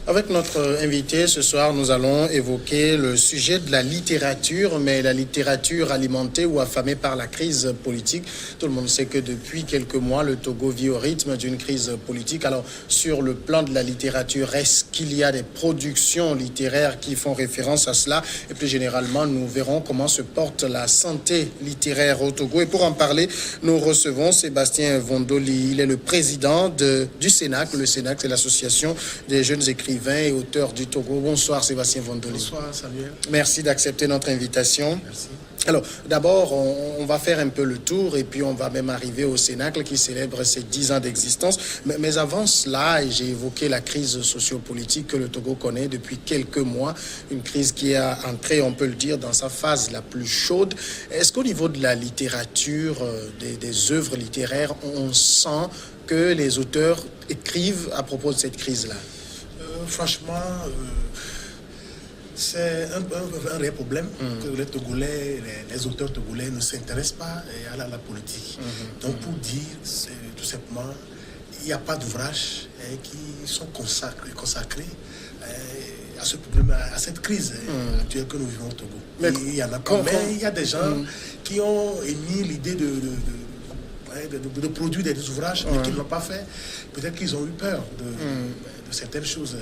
Avec notre invité ce soir, nous allons évoquer le sujet de la littérature, mais la littérature alimentée ou affamée par la crise politique. Tout le monde sait que depuis quelques mois, le Togo vit au rythme d'une crise politique. Alors, sur le plan de la littérature, est-ce qu'il y a des productions littéraires qui font référence à cela? Et plus généralement, nous verrons comment se porte la santé littéraire au Togo. Et pour en parler, nous recevons Sébastien Vondoli. Il est le président du CENAC. Le CENAC, c'est l'association des jeunes écrivains et auteur du Togo. Bonsoir Sébastien Vondoli. Bonsoir Samuel. Merci d'accepter notre invitation. Merci. Alors, d'abord, on va faire un peu le tour et puis on va même arriver au Cénacle qui célèbre ses 10 ans d'existence. Mais avant cela, j'ai évoqué la crise sociopolitique que le Togo connaît depuis quelques mois. Une crise qui a entré, on peut le dire, dans sa phase la plus chaude. Est-ce qu'au niveau de la littérature, des œuvres littéraires, on sent que les auteurs écrivent à propos de cette crise-là? Franchement, c'est un réel problème que les Togolais, les auteurs togolais ne s'intéressent pas à la politique. Donc pour dire, tout simplement, il n'y a pas d'ouvrages qui sont consacrés à ce problème, à cette crise actuelle que nous vivons au Togo. Mais il y en a quand même, il y a des gens qui ont émis l'idée de produire des ouvrages, mais qui ne l'ont pas fait. Peut-être qu'ils ont eu peur de certaines choses.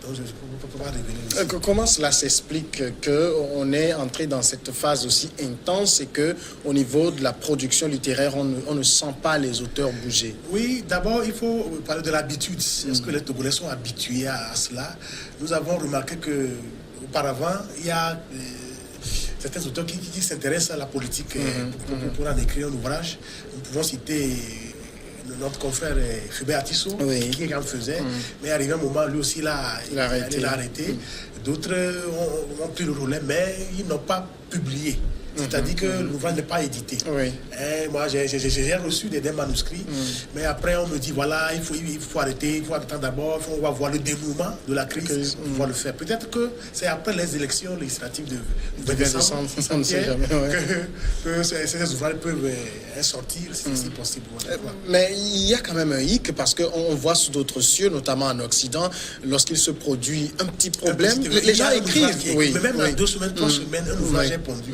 Donc je ne peux pas revenir. Comment cela s'explique qu'on est entré dans cette phase aussi intense et qu'au niveau de la production littéraire, on ne sent pas les auteurs bouger? Oui, d'abord, il faut parler de l'habitude. Est-ce que les Togolais sont habitués à cela? Nous avons remarqué qu'auparavant, il y a certains auteurs qui s'intéressent à la politique pour en écrire un ouvrage. Nous pouvons citer notre confrère Hubert Atisso, qui en faisait, mais arrivé un moment, lui aussi, il l'a arrêté. D'autres ont pris le relais, mais ils n'ont pas publié. C'est-à-dire que l'ouvrage n'est pas édité. Moi, j'ai reçu des manuscrits, mais après, on me dit, voilà, il faut arrêter, il faut attendre d'abord, on va voir le dénouement de la crise, on va le faire. Peut-être que c'est après les élections législatives de 20 décembre que ces ouvrages peuvent sortir, si possible. Mais il y a quand même un hic, parce qu'on voit sous d'autres cieux, notamment en Occident, lorsqu'il se produit un petit problème, les gens écrivent. Mais même dans 2 semaines, 3 semaines, un ouvrage est pondu.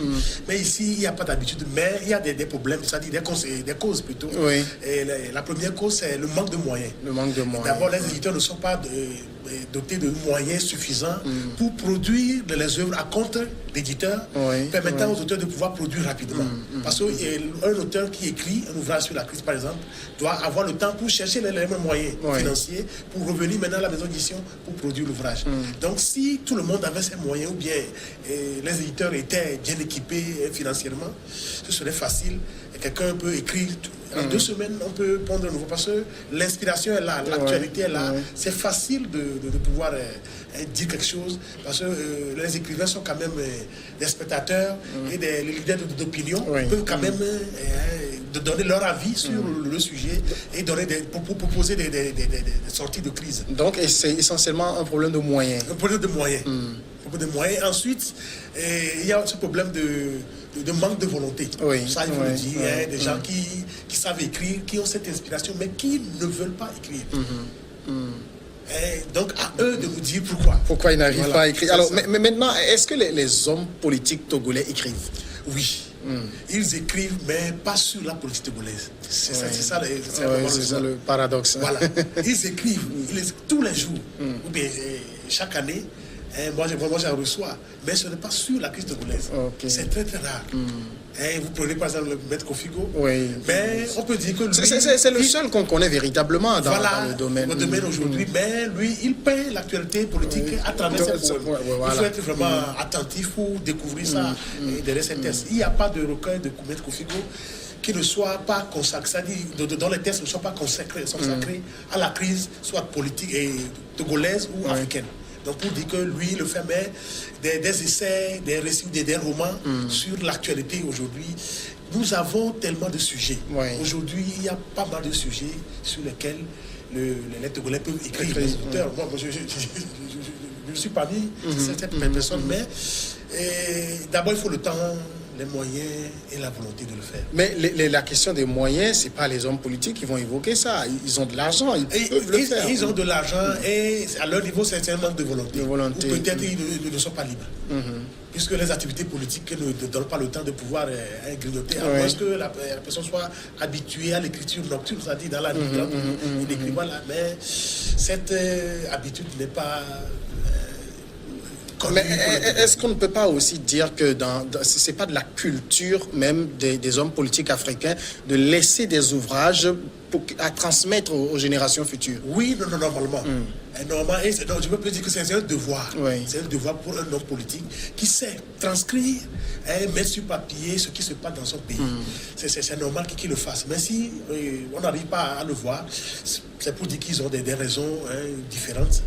Mais ici, il n'y a pas d'habitude, mais il y a des problèmes, c'est-à-dire des causes plutôt. Et la première cause, c'est le manque de moyens. D'abord, les éditeurs ne sont pas dotés de moyens suffisants pour produire les œuvres à compte d'éditeurs, permettant aux auteurs de pouvoir produire rapidement. Parce qu'un auteur qui écrit un ouvrage sur la crise, par exemple, doit avoir le temps pour chercher les moyens financiers pour revenir maintenant à la maison d'édition pour produire l'ouvrage. Donc, si tout le monde avait ces moyens, ou bien les éditeurs étaient bien équipés financièrement, ce serait facile. Quelqu'un peut écrire en 2 semaines, on peut prendre un nouveau, parce que l'inspiration est là, l'actualité est là. C'est facile de pouvoir dire quelque chose, parce que les écrivains sont quand même des spectateurs et des leaders d'opinion, peuvent quand même donner leur avis sur le sujet et pour proposer des sorties de crise. Donc c'est essentiellement un problème de moyens. Un problème de moyens. Ensuite, il y a ce problème de manque de volonté. Ça, il faut le dire. Des gens qui savent écrire, qui ont cette inspiration, mais qui ne veulent pas écrire. Donc, à eux de nous dire pourquoi. Pourquoi ils n'arrivent pas à écrire. Alors, mais maintenant, est-ce que les hommes politiques togolais écrivent? Oui. Ils écrivent, mais pas sur la politique togolaise. C'est ça le paradoxe. Voilà. Ils écrivent tous les jours, ou bien chaque année. Moi, j'en reçois, mais ce n'est pas sur la crise togolaise. C'est très, très rare. Vous prenez par exemple le maître Kofigo, mais on peut dire que lui... C'est le seul qu'on connaît véritablement dans le domaine. Aujourd'hui, mais lui, il peint l'actualité politique à travers ses poèmes. Il faut être vraiment attentif pour découvrir ça derrière ces textes. Il n'y a pas de recueil de maître Kofigo qui ne soit pas consacré, c'est-à-dire dont les textes ne soient pas consacrés à la crise, soit politique et togolaise ou africaine. Donc pour dire que lui, le fait mais des essais, des récits, des romans sur l'actualité aujourd'hui. Nous avons tellement de sujets. Aujourd'hui, il y a pas mal de sujets sur lesquels les Togolais peuvent écrire, les auteurs. Moi, je ne suis pas mis cette personne, mais d'abord, il faut le temps, les moyens et la volonté de le faire. Mais la question des moyens, ce n'est pas les hommes politiques qui vont évoquer ça. Ils ont de l'argent, ils peuvent le faire. Ils ont de l'argent et à leur niveau, c'est un manque de volonté. Ou peut-être ils ne sont pas libres. Puisque les activités politiques ne donnent pas le temps de pouvoir grignoter. À moins que la personne soit habituée à l'écriture nocturne, c'est-à-dire dans la nuit. Il écrit, voilà. Mais cette habitude n'est pas... Mais est-ce qu'on ne peut pas aussi dire que ce n'est pas de la culture même des hommes politiques africains de laisser des ouvrages à transmettre aux générations futures? Oui, normalement. Normalement, je peux plus dire que c'est un devoir. C'est un devoir pour un homme politique qui sait transcrire et mettre sur papier ce qui se passe dans son pays. C'est normal qu'il le fasse. Mais si on n'arrive pas à le voir, c'est pour dire qu'ils ont des raisons différentes.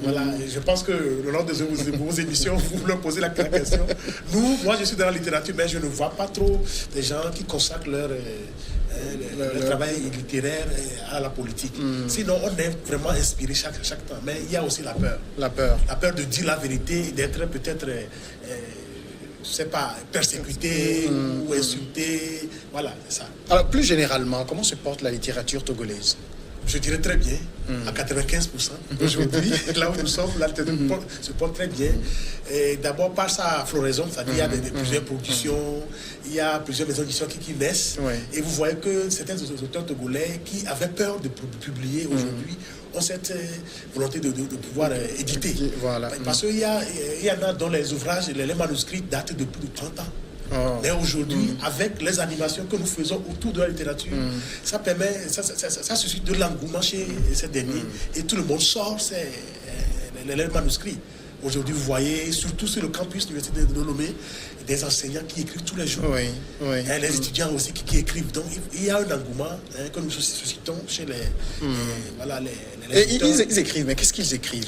Voilà, je pense que le long de vos émissions, vous leur posez la question. Moi, je suis dans la littérature, mais je ne vois pas trop des gens qui consacrent leur travail littéraire à la politique. Sinon, on est vraiment inspiré chaque temps. Mais il y a aussi la peur. La peur de dire la vérité, d'être peut-être... je sais pas, persécuté ou insulté. Voilà, c'est ça. Alors, plus généralement, comment se porte la littérature togolaise? Je dirais très bien, à 95%. Aujourd'hui, là où nous sommes, la littérature se porte très bien. D'abord par sa floraison, c'est-à-dire il y a plusieurs productions, il y a plusieurs maisons d'édition qui naissent. Et vous voyez que certains auteurs togolais qui avaient peur de publier aujourd'hui ont cette volonté de pouvoir éditer. Parce qu'il y en a dont les ouvrages, les manuscrits datent de plus de 30 ans. Mais aujourd'hui, avec les animations que nous faisons autour de la littérature, ça permet, ça suscite de l'engouement chez ces derniers. Et tout le monde sort les manuscrits. Aujourd'hui, vous voyez, surtout sur le campus de l'Université de Lomé, des enseignants qui écrivent tous les jours. Les étudiants aussi qui écrivent. Donc, il y a un engouement que nous suscitons chez les ils écrivent, mais qu'est-ce qu'ils écrivent?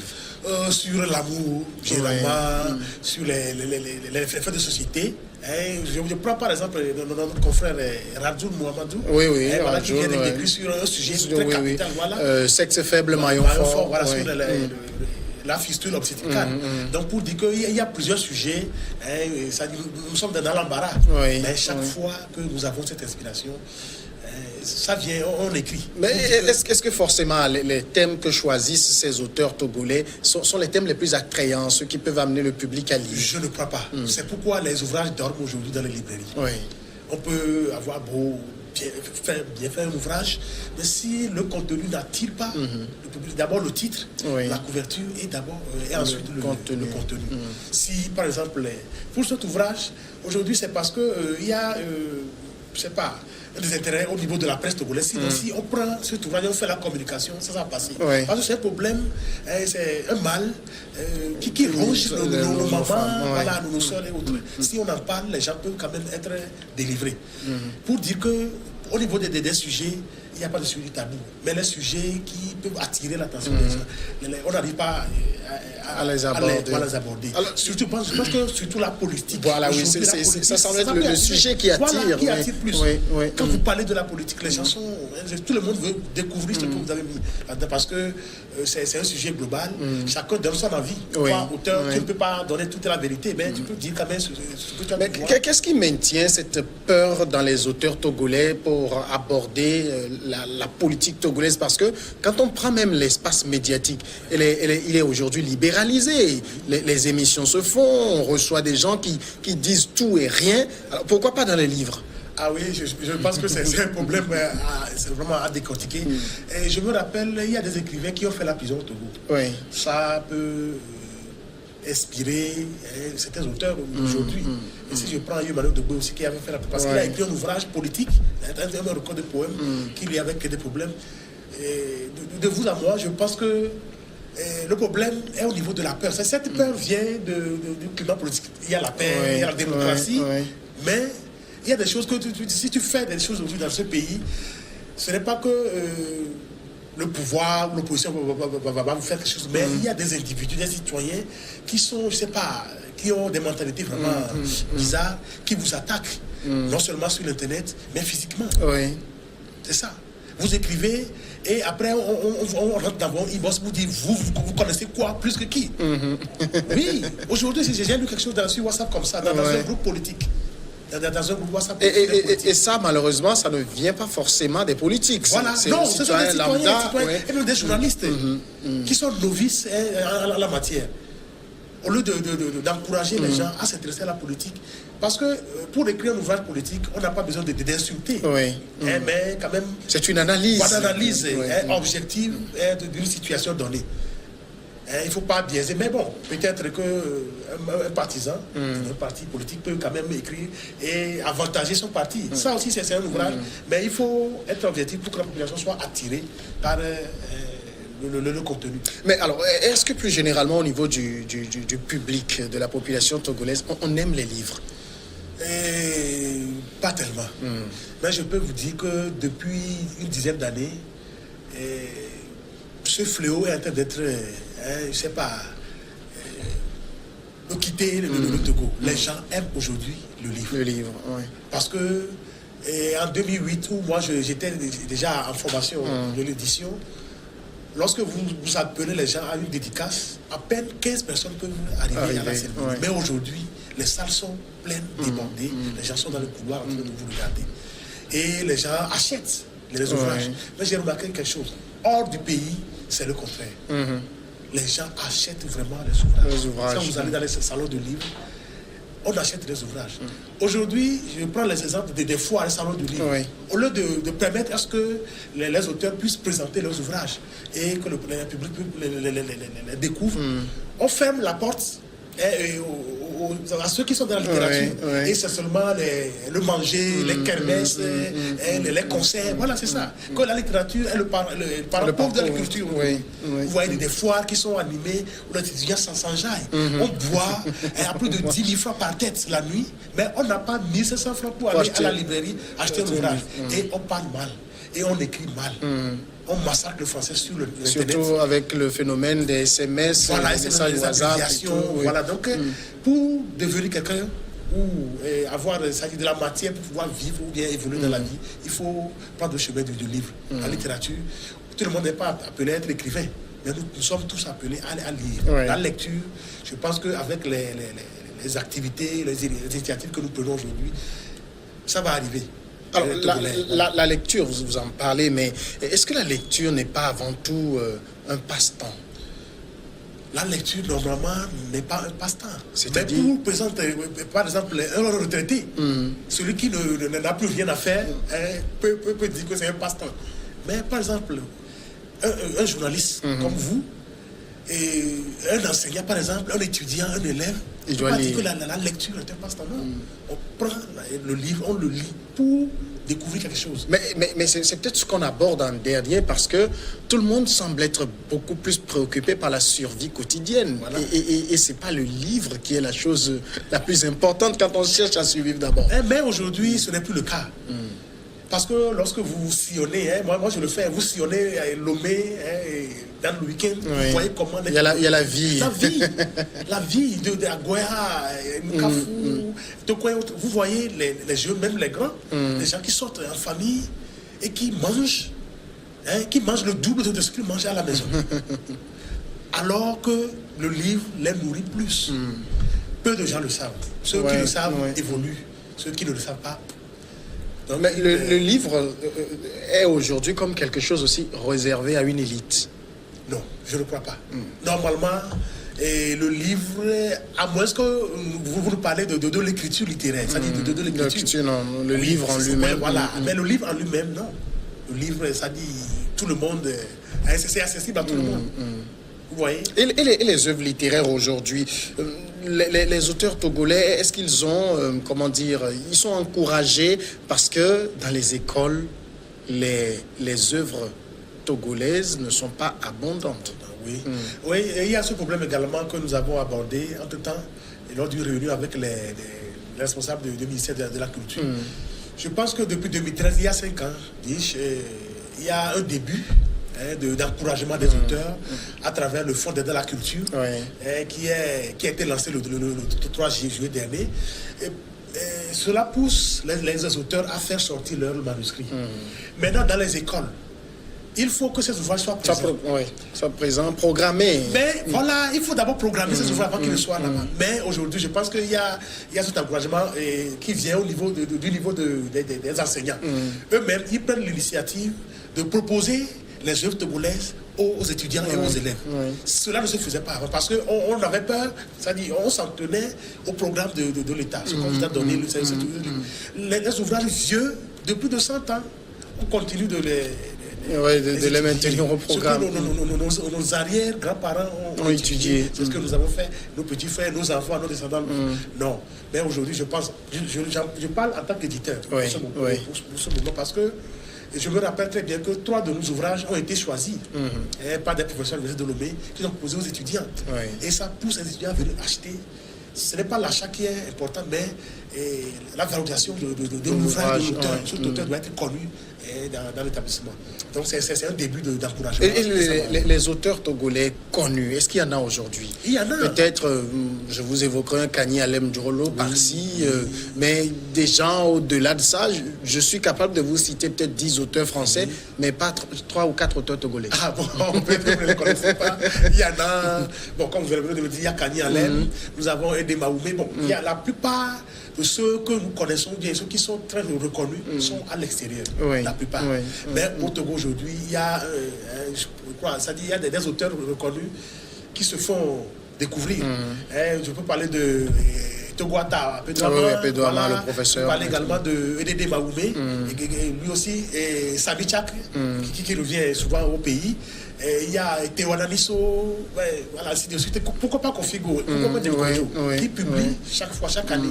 Sur l'amour, généralement, sur les faits de société. Je prends par exemple notre confrère Radjoul Mohamedou, qui vient d'écrire sur un sujet très capital. Sexe faible, maillon fort. Voilà, sur la fistule obstétricale. Donc pour dire qu'il y a plusieurs sujets, nous sommes dans l'embarras. Mais chaque fois que nous avons cette inspiration, ça vient, on écrit. Mais est-ce que forcément les thèmes que choisissent ces auteurs togolais sont les thèmes les plus attrayants, ceux qui peuvent amener le public à lire? Je ne crois pas. C'est pourquoi les ouvrages dorment aujourd'hui dans les librairies. On peut avoir beau bien faire un ouvrage, mais si le contenu n'attire pas le public, d'abord le titre, la couverture et ensuite le contenu. Si par exemple, pour cet ouvrage, aujourd'hui c'est parce que il y a, je sais pas, des intérêts au niveau de la presse togolaise. Sinon, si on prend cet ouvrage, on fait la communication, ça va passer. Parce que c'est un problème, c'est un mal qui ronge nos mamans, nos soeurs et autres. Si on en parle, les gens peuvent quand même être délivrés. Pour dire que au niveau des sujets, il n'y a pas de sujet tabou. Mais les sujets qui peuvent attirer l'attention des gens, on n'arrive pas à les aborder. Alors, surtout, je pense que surtout la politique. Voilà, oui, ça semble être le sujet qui attire. Voilà, qui attire plus. Quand vous parlez de la politique, les gens sont... Tout le monde veut découvrir ce que vous avez mis là-dedans parce que c'est un sujet global. Chacun donne son avis. Toi, auteur, tu ne peux pas donner toute la vérité, mais tu peux dire quand même ce que tu as dit. Mais qu'est-ce qui maintient cette peur dans les auteurs togolais pour aborder la politique togolaise? Parce que quand on prend même l'espace médiatique, il est aujourd'hui libéralisé. Les émissions se font, on reçoit des gens qui disent tout et rien. Alors pourquoi pas dans les livres? Ah oui, je pense que c'est un problème c'est vraiment à décortiquer. Et je me rappelle, il y a des écrivains qui ont fait la prison au Togo. Ça peut inspirer certains auteurs aujourd'hui. Et si je prends Emmanuel Dogbe aussi qui avait fait la prison, parce qu'il a écrit un ouvrage politique, un record de poèmes, qui lui avait créé des problèmes. Et de vous à moi, je pense que le problème est au niveau de la peur. Cette peur vient du climat politique. Il y a la paix, il y a la démocratie, mais il y a des choses que si tu fais des choses aujourd'hui dans ce pays, ce n'est pas que le pouvoir ou l'opposition va vous faire quelque chose, mais il y a des individus, des citoyens qui sont, je sais pas, qui ont des mentalités vraiment bizarres, qui vous attaquent, non seulement sur l'internet, mais physiquement. C'est ça. Vous écrivez et après on rentre dans vos inbox, vous dites vous connaissez quoi plus que qui? Oui, aujourd'hui j'ai lu quelque chose sur WhatsApp comme ça, dans un groupe politique. dans un groupe WhatsApp. Et ça, malheureusement, ça ne vient pas forcément des politiques. Voilà, non, ce sont des citoyens et même des journalistes qui sont novices en la matière. Au lieu d'encourager les gens à s'intéresser à la politique. Parce que pour écrire un ouvrage politique, on n'a pas besoin d'insulter. Mais quand même... C'est une analyse. Une analyse objective d'une situation donnée. Il ne faut pas biaiser. Mais bon, peut-être qu'un partisan d'un parti politique peut quand même écrire et avantager son parti. Ça aussi, c'est un ouvrage. Mais il faut être objectif pour que la population soit attirée par... Le contenu. Mais alors, est-ce que plus généralement au niveau du public, de la population togolaise, on aime les livres? Pas tellement. Mais je peux vous dire que depuis une dizaine d'années, ce fléau est en train d'être, je ne sais pas, de quitter le Togo. Les gens aiment aujourd'hui le livre. Le livre, oui. Parce que en 2008, où moi j'étais déjà en formation de l'édition, lorsque vous appelez les gens à une dédicace, à peine 15 personnes peuvent arriver à la cérémonie. Mais aujourd'hui, les salles sont pleines, débordées. Les gens sont dans le couloir en train de vous regarder. Et les gens achètent les ouvrages. Mais j'ai remarqué quelque chose. Hors du pays, c'est le contraire. Les gens achètent vraiment les ouvrages. Quand vous allez dans les salons de livres, on achète des ouvrages. Aujourd'hui, je prends les exemples des foires, les salons du livre. Au lieu de permettre à ce que les auteurs puissent présenter leurs ouvrages et que le public les découvre, on ferme la porte à ceux qui sont dans la littérature. Et c'est seulement le manger, les kermesses, les concerts. Voilà, c'est ça. Que la littérature est le parcours de la culture. Vous voyez des foires qui sont animées où les étudiants s'enjaillent. On boit à plus de 10 000 francs par tête la nuit, mais on n'a pas 1 500 francs pour aller à la librairie acheter un ouvrage. Et on parle mal. Et on écrit mal. On massacre le français sur l'Internet. Surtout avec le phénomène des SMS, des messages WhatsApp. Voilà, donc pour devenir quelqu'un ou avoir de la matière pour pouvoir vivre ou bien évoluer dans la vie, il faut prendre le chemin du livre. La littérature, tout le monde n'est pas appelé à être écrivain, mais nous sommes tous appelés à lire. La lecture, je pense qu'avec les activités, les initiatives que nous prenons aujourd'hui, ça va arriver. Alors, la lecture, vous en parlez, mais est-ce que la lecture n'est pas avant tout un passe-temps? La lecture, normalement, n'est pas un passe-temps. Mais pour présenter, par exemple, un retraité, celui qui n'a plus rien à faire peut dire que c'est un passe-temps. Mais par exemple, un journaliste comme vous, et un enseignant, par exemple, un étudiant, un élève, il doit dire que la lecture est un passe-temps. On prend le livre, on le lit pour découvrir quelque chose. Mais c'est peut-être ce qu'on aborde en dernier, parce que tout le monde semble être beaucoup plus préoccupé par la survie quotidienne. Voilà. Et ce n'est pas le livre qui est la chose la plus importante quand on cherche à survivre d'abord. Mais aujourd'hui, ce n'est plus le cas. Parce que lorsque vous sillonnez, moi je le fais, vous sillonnez Lomé dans le week-end, vous voyez comment... Il y a la vie. La vie de Agoya, Mukafou, vous voyez les jeunes, même les grands, les gens qui sortent en famille et qui mangent le double de ce qu'ils mangent à la maison. Alors que le livre les nourrit plus. Peu de gens le savent. Ceux qui le savent évoluent. Ceux qui ne le savent pas. Donc, mais le livre est aujourd'hui comme quelque chose aussi réservé à une élite. Non, je ne crois pas. Normalement, le livre, à moins que vous nous parlez de l'écriture littéraire, c'est-à-dire de l'écriture. Non, le livre en lui-même. Voilà, mais le livre en lui-même, non. Le livre, ça dit tout le monde, c'est accessible à tout le monde. Vous voyez? Et les œuvres littéraires aujourd'hui, les auteurs togolais, est-ce qu'ils ont, ils sont encouragés parce que dans les écoles, les œuvres togolaises ne sont pas abondantes? Oui, et il y a ce problème également que nous avons abordé entre-temps, lors d'une réunion avec les responsables du ministère de la Culture. Je pense que depuis 2013, il y a 5 ans, il y a un début d'encouragement des auteurs à travers le Fonds d'aide à la culture qui a été lancé le 3 juillet dernier. Et cela pousse les auteurs à faire sortir leurs manuscrits. Maintenant, dans les écoles, il faut que ces ouvrages soient présents. Soient présents, programmés. Mais voilà, il faut d'abord programmer ces ouvrages avant qu'ils soient là-bas. Mais aujourd'hui, je pense qu'il y a cet encouragement qui vient au niveau du niveau des enseignants. Eux-mêmes, ils prennent l'initiative de proposer les œuvres togolaises aux étudiants et aux élèves. Cela ne se faisait pas avant parce qu'on avait peur, c'est-à-dire on s'en tenait au programme de l'État. Ce qu'on vous a donné, les ouvrages vieux de plus de 100 ans, on continue de les maintenir au programme. Ce que nos arrière-grands-parents ont étudié. C'est ce que nous avons fait, nos petits frères, nos enfants, nos descendants. Non. Mais aujourd'hui, je pense, je parle en tant qu'éditeur pour ce moment parce que je me rappelle très bien que 3 de nos ouvrages ont été choisis par des professeurs de l'Université de Lomé qui ont posé aux étudiants. Et ça pousse les étudiants à venir acheter. Ce n'est pas l'achat qui est important, mais la valorisation de l'ouvrage de l'auteur. Cet auteur doit être connu dans l'établissement. Donc c'est un début d'encouragement. Et les auteurs togolais connus, est-ce qu'il y en a aujourd'hui? Il y en a. Peut-être, je vous évoquerai un Kani Alem Djolo par-ci, mais des gens au-delà de ça, je suis capable de vous citer peut-être 10 auteurs français, mais pas 3 ou 4 auteurs togolais. Ah bon, peut-être que vous ne les connaissez pas. Il y en a, bon, comme vous venez de me dire, il y a Kani Alem, nous avons Edé Maoumé. Bon, il y a la plupart de ceux que nous connaissons bien, ceux qui sont très reconnus, sont à l'extérieur, la plupart. Mais au Togo aujourd'hui, il y a, je crois, il y a des auteurs reconnus qui se font découvrir. Je peux parler de Togoata, Pedouama, le professeur. Je peux parler également de Edé Maoumé, lui aussi, et Sami Tchak, qui revient souvent au pays. Il y a Théoana Nisso, voilà, ainsi de suite. Pourquoi pas Configo, qui publie chaque année.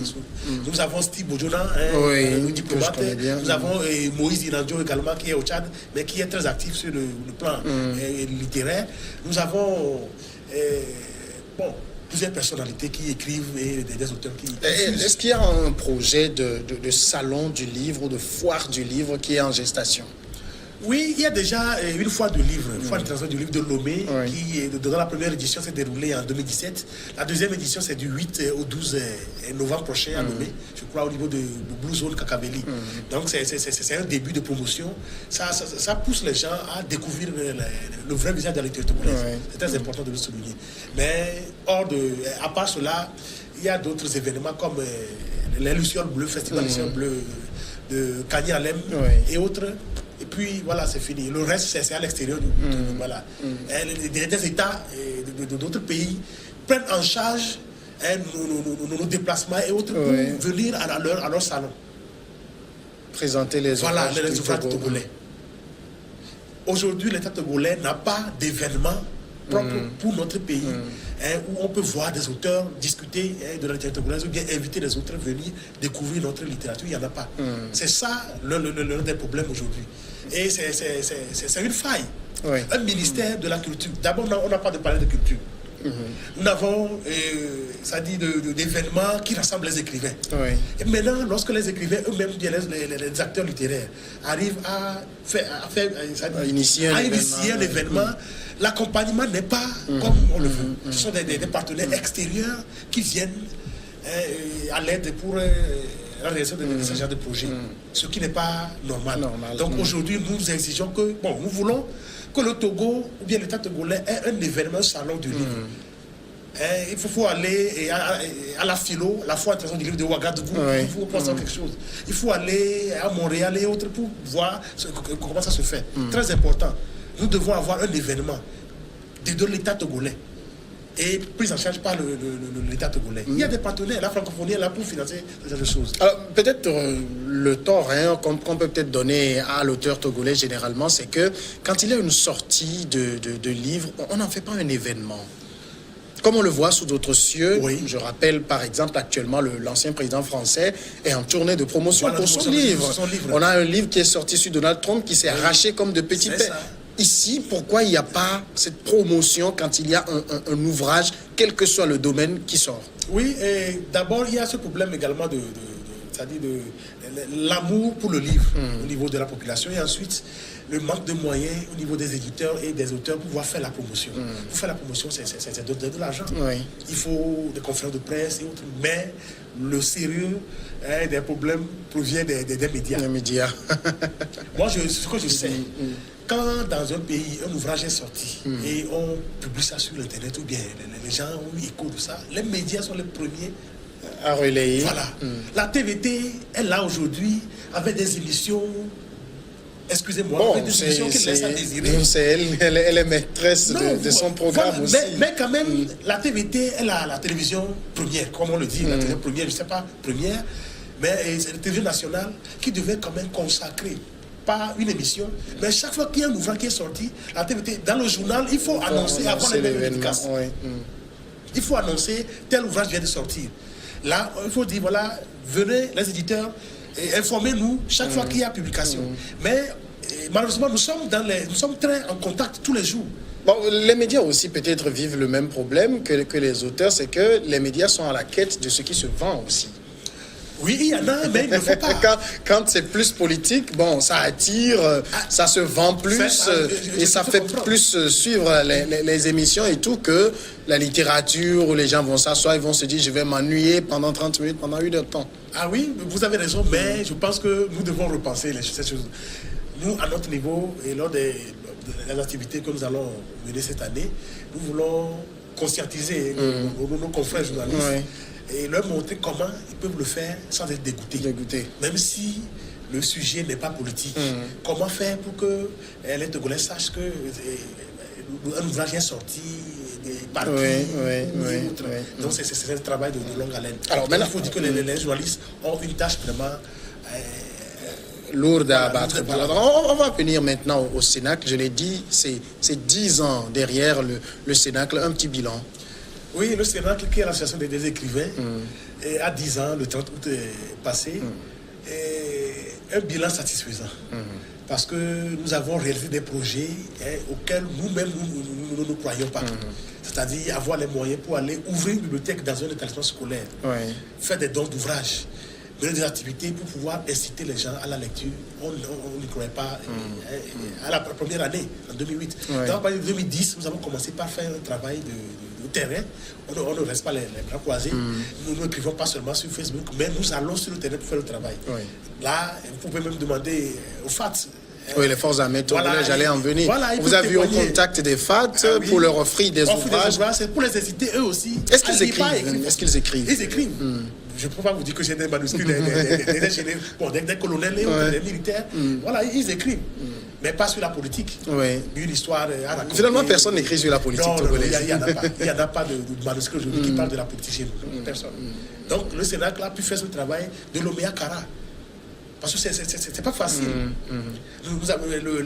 Nous avons Steve Bojona, le diplomate. Nous avons Moïse Inandjo également, qui est au Tchad, mais qui est très actif sur le plan littéraire. Nous avons plusieurs personnalités qui écrivent et des auteurs qui... Est-ce qu'il y a un projet de salon du livre ou de foire du livre qui est en gestation? Oui, il y a déjà une foire du livre, foire internationale du livre de Lomé, qui, dans la première édition, s'est déroulée en 2017. La deuxième édition, c'est du 8 au 12 novembre prochain à Lomé, je crois, au niveau de Blue Zone Kakabeli. Donc, c'est un début de promotion. Ça pousse les gens à découvrir le vrai visage de la littérature togolaise. C'est très important de le souligner. Mais, à part cela, il y a d'autres événements comme les Lucioles Bleues, Festival Lucioles Bleues de Kani Alem et autres. Et puis, voilà, c'est fini. Le reste, c'est à l'extérieur. Voilà. Des États d'autres pays prennent en charge nos déplacements et autres pour venir à leur salon. Présenter les ouvrages togolais. Aujourd'hui, l'État togolais n'a pas d'événement propre pour notre pays, où on peut voir des auteurs discuter de la littérature togolaise ou bien inviter les autres à venir découvrir notre littérature. Il n'y en a pas. C'est ça l'un des problèmes aujourd'hui. Et c'est une faille. Un ministère de la culture. D'abord, on n'a pas de parler de culture. Nous avons, ça dit, d'événements qui rassemblent les écrivains. Et maintenant, lorsque les écrivains eux-mêmes, les acteurs littéraires, arrivent à initier un événement, l'accompagnement n'est pas comme on le veut. Ce sont des partenaires extérieurs qui viennent à l'aide pour la réalisation de ce genre de projet, ce qui n'est pas normal. Donc aujourd'hui, nous exigeons que, nous voulons que le Togo, ou bien l'État togolais, ait un événement salon du livre. Il faut aller à la philo, la foire internationale du livre de Ouagadougou, il faut penser quelque chose. Il faut aller à Montréal et autres pour voir comment ça se fait. Très important. Nous devons avoir un événement de l'État togolais et prise en charge par l'État togolais. Il y a des partenaires, la francophonie est là pour financer ce genre de choses. Alors, peut-être le tort qu'on peut peut-être donner à l'auteur togolais généralement, c'est que quand il y a une sortie de livre, on n'en fait pas un événement. Comme on le voit sous d'autres cieux, je rappelle par exemple actuellement l'ancien président français est en tournée de promotion pour son livre. On a un livre qui est sorti sur Donald Trump qui s'est arraché comme de petits pains. Ici, pourquoi il n'y a pas cette promotion quand il y a un ouvrage, quel que soit le domaine, qui sort? Oui, d'abord, il y a ce problème également c'est-à-dire l'amour pour le livre au niveau de la population et ensuite le manque de moyens au niveau des éditeurs et des auteurs pour pouvoir faire la promotion. Pour faire la promotion, c'est de l'argent. Il faut des conférences de presse et autres, mais le sérieux des problèmes provient des médias. Les médias. Moi, ce que je sais, quand dans un pays, un ouvrage est sorti et on publie ça sur Internet ou bien les gens ont eu écho de ça, les médias sont les premiers à relayer. Voilà. La TVT est là aujourd'hui avec des émissions. Excusez-moi, bon, avec des émissions qui laissent à désirer. Elle est maîtresse de son programme aussi. Mais quand même, la TVT est la télévision première, comme on le dit, la télévision première, je ne sais pas, première, mais c'est la télévision nationale qui devait quand même consacrer, pas une émission, mais chaque fois qu'il y a un ouvrage qui est sorti, la TVT, dans le journal, il faut annoncer avant les dédicaces. Il faut annoncer tel ouvrage vient de sortir. Là, il faut dire, voilà, venez les éditeurs et informez-nous chaque fois qu'il y a publication. Mais malheureusement, nous sommes très en contact tous les jours. Bon, les médias aussi peut-être vivent le même problème que les auteurs, c'est que les médias sont à la quête de ce qui se vend aussi. Oui, il y en a, mais il ne faut pas. Quand c'est plus politique, bon, ça attire, ça se vend plus et ça fait plus suivre les émissions et tout que la littérature où les gens vont s'asseoir, ils vont se dire je vais m'ennuyer pendant 30 minutes, pendant 1 heure de temps. Ah oui, vous avez raison, mais je pense que nous devons repenser ces choses. Nous, à notre niveau et lors des activités que nous allons mener cette année, nous voulons conscientiser nos confrères journalistes. Oui. Et leur montrer comment ils peuvent le faire sans être dégoûtés. Même si le sujet n'est pas politique. Comment faire pour que les Togolais sachent qu'un ouvrage est sorti des partis ou autres. Donc c'est un travail de longue haleine. Alors maintenant, il faut dire que les journalistes ont une tâche vraiment lourde à abattre. On va venir maintenant au Cénacle. Je l'ai dit, c'est 10 ans derrière le Cénacle, un petit bilan. Oui, le Cénacle, qui est l'association des écrivains, et à 10 ans, le 30 août est passé, et un bilan satisfaisant. Parce que nous avons réalisé des projets auxquels nous-mêmes nous ne croyons pas. C'est-à-dire avoir les moyens pour aller ouvrir une bibliothèque dans un établissement scolaire, faire des dons d'ouvrages, mener des activités pour pouvoir inciter les gens à la lecture. On n'y croyait pas à la première année, en 2008. Dans en 2010, nous avons commencé par faire un travail de terrain. On ne reste pas les bras croisés. Nous n'écrivons pas seulement sur Facebook, mais nous allons sur le terrain pour faire le travail. Là, vous pouvez même demander aux FAT. Oui, les forces armées, j'allais en venir. Vous avez eu au contact des FAT pour leur offrir des ouvrages. C'est pour les inciter eux aussi. Est-ce qu'ils écrivent? Ils écrivent. Je ne peux pas vous dire que j'ai des manuscrits des colonels et des militaires. Voilà, ils écrivent. Mais pas sur la politique. Une histoire à raconter. Finalement, personne n'écrit sur la politique togolaise. Il n'y en a pas de manuscrit aujourd'hui qui parle de la politique chez nous. Personne. Donc, le Cénacle a pu faire ce travail de l'Oméa Kara. Parce que c'est pas facile.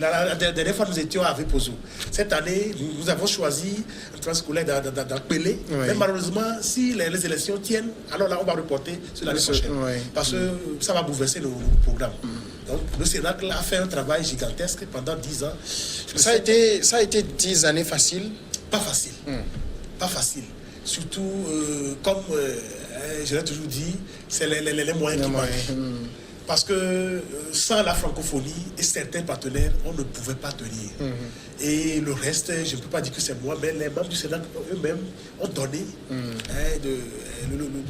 La dernière fois, nous étions à Vepozo. Cette année, nous avons choisi un train scolaire dans Pelé. Mais malheureusement, si les élections tiennent, alors là, on va reporter sur l'année prochaine. Parce que ça va bouleverser nos programmes. Donc, le Cénacle a fait un travail gigantesque pendant 10 ans. Ça a été 10 années faciles? Pas facile. Pas facile. Surtout, comme je l'ai toujours dit, c'est les moyens qui manquent. Parce que sans la francophonie et certains partenaires, on ne pouvait pas tenir. Et le reste, je ne peux pas dire que c'est moi, mais les membres du Sénat eux-mêmes ont donné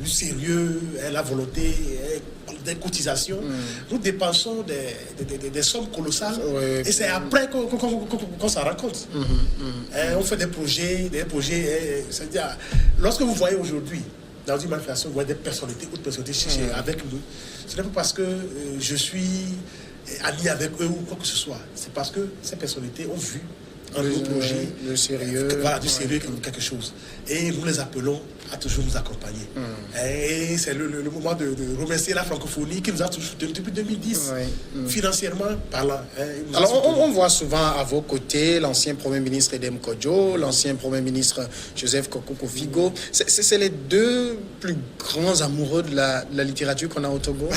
du sérieux, la volonté, des cotisations. Nous dépensons des sommes colossales et c'est après qu'on s'en rend compte. On fait des projets, c'est-à-dire, lorsque vous voyez aujourd'hui, dans une manifestation, vous voyez des personnalités, autres personnalités avec nous. Ce n'est pas parce que je suis ami avec eux ou quoi que ce soit. C'est parce que ces personnalités ont vu en nos projets du sérieux quelque chose. Et nous les appelons à toujours nous accompagner. Et c'est le moment de remercier la francophonie qui nous a toujours soutenu depuis 2010, financièrement parlant. Alors, on voit souvent à vos côtés l'ancien Premier ministre Edem Kodjo, l'ancien Premier ministre Joseph Kokoko Figo. C'est les deux plus grands amoureux de la littérature qu'on a au Togo.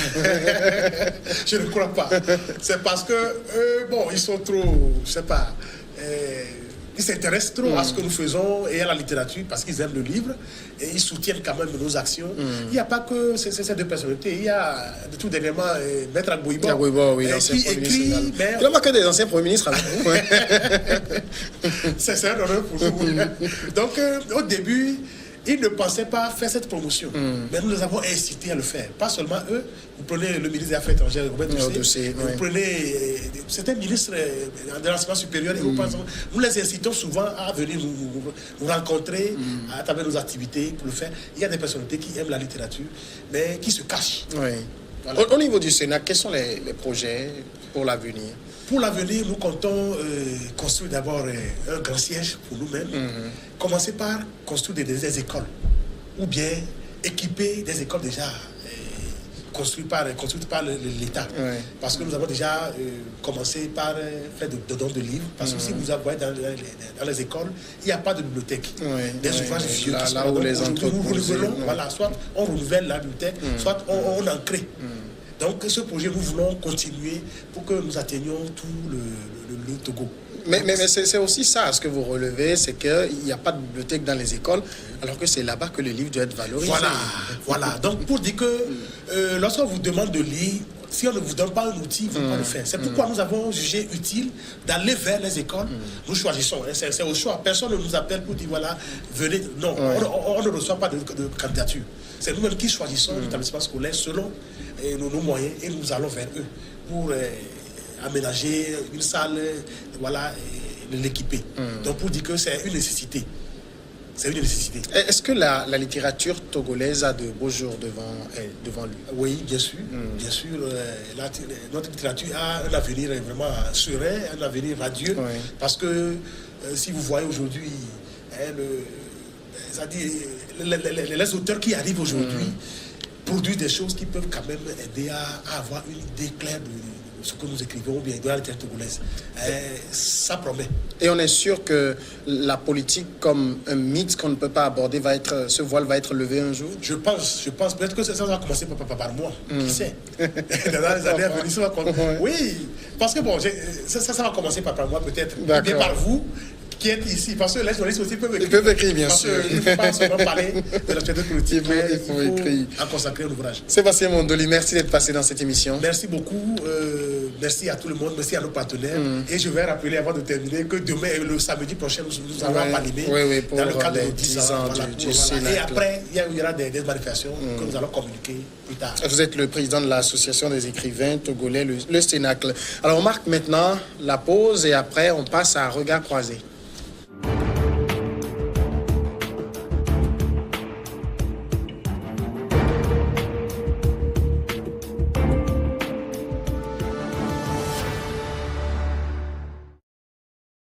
Je ne crois pas. C'est parce que, bon, ils sont trop, je ne sais pas, ils s'intéressent trop à ce que nous faisons et à la littérature parce qu'ils aiment le livre et ils soutiennent quand même nos actions. Il n'y a pas que ces deux personnalités. Il y a de tout dernièrement Maître Agboibo qui écrit. Il n'y a pas que des anciens premiers ministres avec vous. C'est un honneur pour nous. Donc au début, Ils ne pensaient pas faire cette promotion. Mais nous les avons incités à le faire. Pas seulement eux. Vous prenez le ministre des Affaires étrangères, Robert Doucet, vous prenez certains ministres de l'enseignement supérieur et nous les incitons souvent à venir nous rencontrer à travers nos activités pour le faire. Il y a des personnalités qui aiment la littérature, mais qui se cachent. Oui. Voilà. Au niveau du Sénat, quels sont les projets pour l'avenir? Pour l'avenir, nous comptons construire d'abord un grand siège pour nous-mêmes. Commencer par construire des écoles, ou bien équiper des écoles déjà construites par l'État. Parce que nous avons déjà commencé par faire de dons de livres. Parce que si vous voyez dans les écoles, il n'y a pas de bibliothèque. Des ouvrages vieux. Là où les entreprises... Nous renouvelons, voilà, soit on renouvelle la bibliothèque, soit on en crée. Donc ce projet, nous voulons continuer pour que nous atteignions tout le Togo. Mais c'est aussi ça, ce que vous relevez, c'est qu'il n'y a pas de bibliothèque dans les écoles, alors que c'est là-bas que le livre doit être valorisé. Voilà. Donc pour dire que lorsqu'on vous demande de lire, si on ne vous donne pas un outil, vous ne pouvez pas le faire. C'est pourquoi nous avons jugé utile d'aller vers les écoles. Nous choisissons, c'est au choix. Personne ne nous appelle pour dire voilà, venez. Non, on ne reçoit pas de candidature. C'est nous-mêmes qui choisissons l'établissement scolaire selon nos moyens et nous allons vers eux pour aménager une salle, voilà, et l'équiper. Donc pour dire que c'est une nécessité. C'est une nécessité. Est-ce que la littérature togolaise a de beaux jours devant lui? Oui, bien sûr. Bien sûr, notre littérature a un avenir vraiment serein, un avenir radieux. Parce que si vous voyez aujourd'hui, les auteurs qui arrivent aujourd'hui produisent des choses qui peuvent quand même aider à avoir une idée claire de ce que nous écrivons ou bien de la littérature togolaise. Ça promet. Et on est sûr que la politique comme un mythe qu'on ne peut pas aborder, ce voile va être levé un jour? Je pense. Peut-être que ça va commencer par moi. Qui sait? Dans les années à venir, ça va commencer. Oui, parce que bon, ça va commencer par moi peut-être. Ou bien par vous qui êtes ici. Parce que les journalistes aussi peuvent écrire. Ils peuvent écrire, bien sûr. Il ne faut pas seulement parler de l'actualité politique, il faut écrire. En consacrer un ouvrage. Sébastien Mondoli, merci d'être passé dans cette émission. Merci beaucoup. Merci à tout le monde. Merci à nos partenaires. Et je vais rappeler avant de terminer que demain, le samedi prochain, nous allons à Palimé dans le cadre de 10 ans du Sénat. Et après, il y aura des manifestations que nous allons communiquer plus tard. Vous êtes le président de l'association des écrivains togolais, le Cénacle. Alors on marque maintenant la pause et après on passe à Regard croisé.